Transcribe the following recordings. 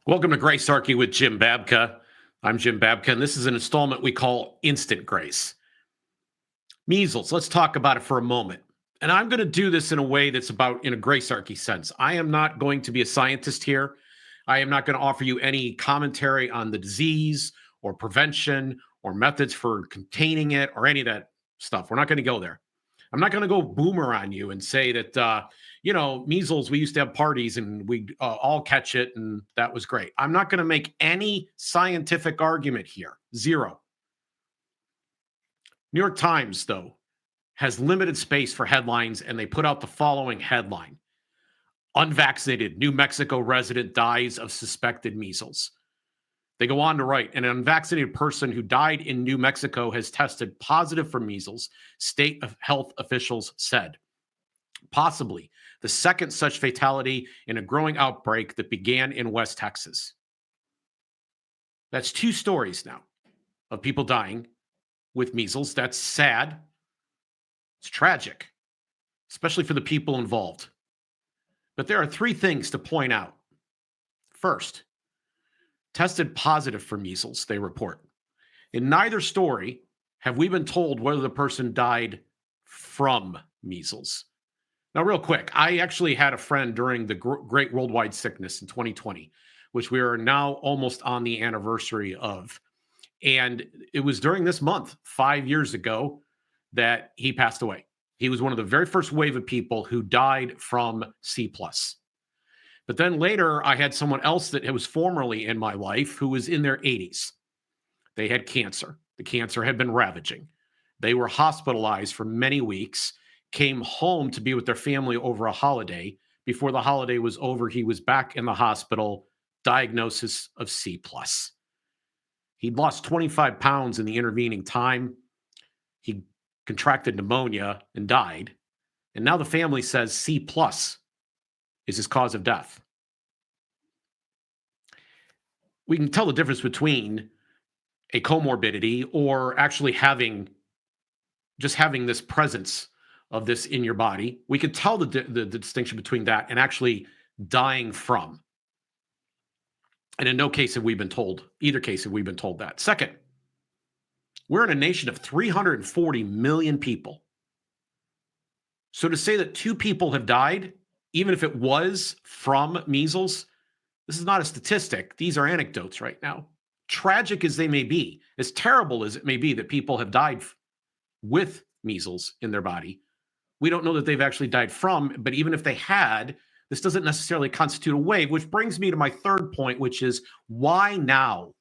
Welcome to Grace Archie with Jim Babka. I'm Jim Babka, and this is an installment we call Instant Grace. Measles, let's talk about it for a moment. And I'm going to do this in a way that's about in a Grace Archie sense. I am not going to be a scientist here. I am not going to offer you any commentary on the disease or prevention or methods for containing it or any of that stuff. We're not going to go there. I'm not going to go boomer on you and say that, measles, we used to have parties and we'd all catch it and that was great. I'm not going to make any scientific argument here. Zero. New York Times, though, has limited space for headlines, and they put out the following headline: Unvaccinated New Mexico resident dies of suspected measles. They go on to write, an unvaccinated person who died in New Mexico has tested positive for measles, state of health officials said. Possibly the second such fatality in a growing outbreak that began in West Texas. That's two stories now of people dying with measles. That's sad. It's tragic, especially for the people involved. But there are three things to point out. First, tested positive for measles, they report. In neither story have we been told whether the person died from measles. Now, real quick, I actually had a friend during the Great Worldwide Sickness in 2020, which we are now almost on the anniversary of. And it was during this month, 5 years ago, that he passed away. He was one of the very first wave of people who died from C+. But then later, I had someone else that was formerly in my life who was in their 80s. They had cancer. The cancer had been ravaging. They were hospitalized for many weeks, came home to be with their family over a holiday. Before the holiday was over, he was back in the hospital, diagnosis of C+. He'd lost 25 pounds in the intervening time. He contracted pneumonia and died. And now the family says C+ is his cause of death. We can tell the difference between a comorbidity or actually having this presence of this in your body. We can tell the distinction between that and actually dying from. And in no case have we been told, either case have we been told that. Second, we're in a nation of 340 million people. So to say that two people have died, even if it was from measles, this is not a statistic. These are anecdotes right now. Tragic as they may be, as terrible as it may be that people have died with measles in their body, we don't know that they've actually died from, but even if they had, this doesn't necessarily constitute a wave, which brings me to my third point, which is why now?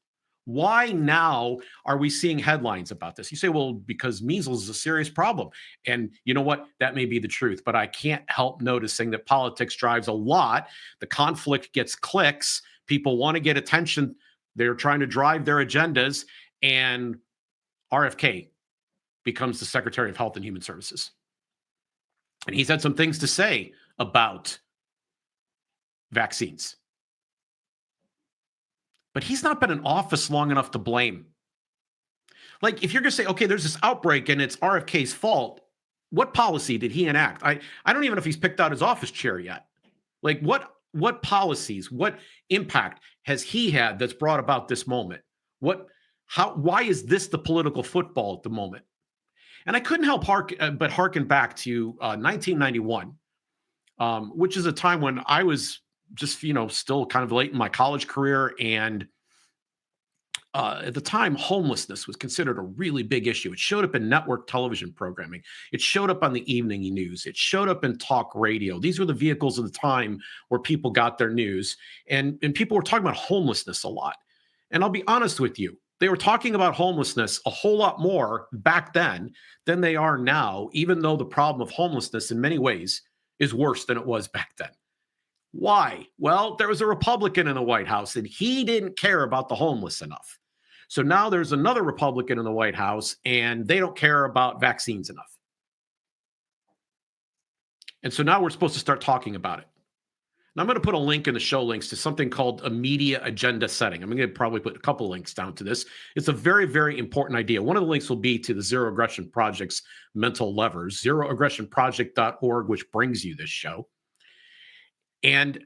Why now are we seeing headlines about this? You say, well, because measles is a serious problem. And you know what? That may be the truth, but I can't help noticing that politics drives a lot. The conflict gets clicks. People want to get attention. They're trying to drive their agendas. And RFK becomes the Secretary of Health and Human Services. And he's had some things to say about vaccines. But he's not been in office long enough to blame. Like, if you're going to say, okay, there's this outbreak and it's RFK's fault, what policy did he enact? I don't even know if he's picked out his office chair yet. Like, what policies, what impact has he had that's brought about this moment? Why is this the political football at the moment? And I couldn't help but harken back to 1991, which is a time when I was just, still kind of late in my college career. And at the time, homelessness was considered a really big issue. It showed up in network television programming. It showed up on the evening news. It showed up in talk radio. These were the vehicles of the time where people got their news. And people were talking about homelessness a lot. And I'll be honest with you, they were talking about homelessness a whole lot more back then than they are now, even though the problem of homelessness in many ways is worse than it was back then. Why? Well, there was a Republican in the White House and he didn't care about the homeless enough. So now there's another Republican in the White House and they don't care about vaccines enough. And so now we're supposed to start talking about it. Now, I'm going to put a link in the show links to something called a media agenda setting. I'm going to probably put a couple links down to this. It's a very, very important idea. One of the links will be to the Zero Aggression Project's mental levers, zeroaggressionproject.org, which brings you this show. And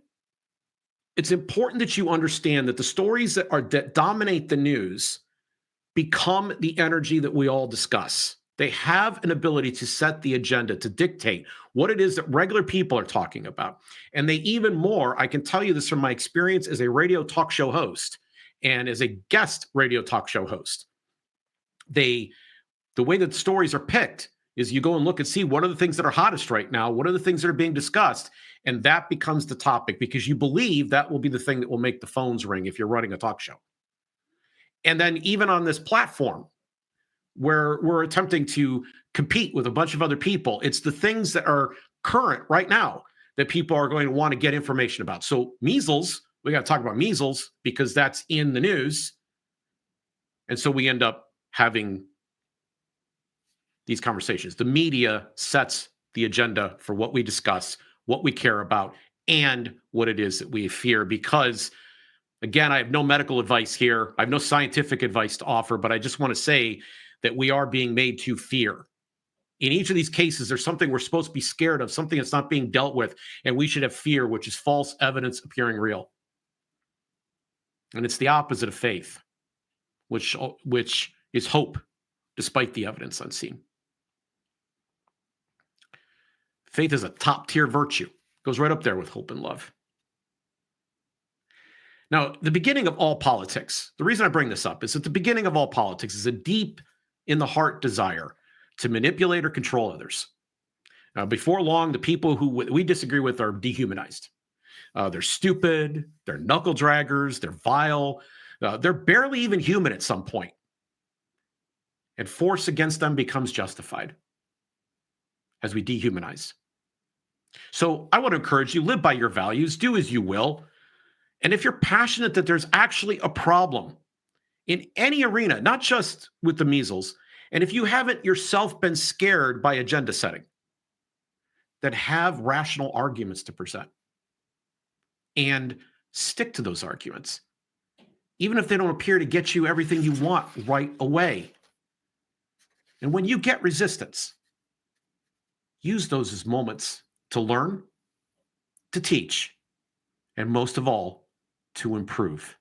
it's important that you understand that the stories that dominate the news become the energy that we all discuss. They have an ability to set the agenda, to dictate what it is that regular people are talking about. And they even more, I can tell you this from my experience as a radio talk show host and as a guest radio talk show host. The way that stories are picked is you go and look and see what are the things that are hottest right now, what are the things that are being discussed, and that becomes the topic because you believe that will be the thing that will make the phones ring if you're running a talk show. And then even on this platform where we're attempting to compete with a bunch of other people, it's the things that are current right now that people are going to want to get information about. So measles, we got to talk about measles because that's in the news. And so we end up having these conversations. The media sets the agenda for what we discuss, what we care about, and what it is that we fear. Because, again, I have no medical advice here. I have no scientific advice to offer, but I just want to say that we are being made to fear. In each of these cases, there's something we're supposed to be scared of, something that's not being dealt with, and we should have fear, which is false evidence appearing real. And it's the opposite of faith, which is hope, despite the evidence unseen. Faith is a top-tier virtue. Goes right up there with hope and love. Now, the beginning of all politics, the reason I bring this up is that the beginning of all politics is a deep in the heart desire to manipulate or control others. Before long, the people who we disagree with are dehumanized. They're stupid, they're knuckle draggers, they're vile, they're barely even human at some point. And force against them becomes justified as we dehumanize. So I want to encourage you, live by your values, do as you will. And if you're passionate that there's actually a problem in any arena, not just with the measles, and if you haven't yourself been scared by agenda setting, then have rational arguments to present and stick to those arguments, even if they don't appear to get you everything you want right away. And when you get resistance, use those as moments to learn, to teach, and most of all, to improve.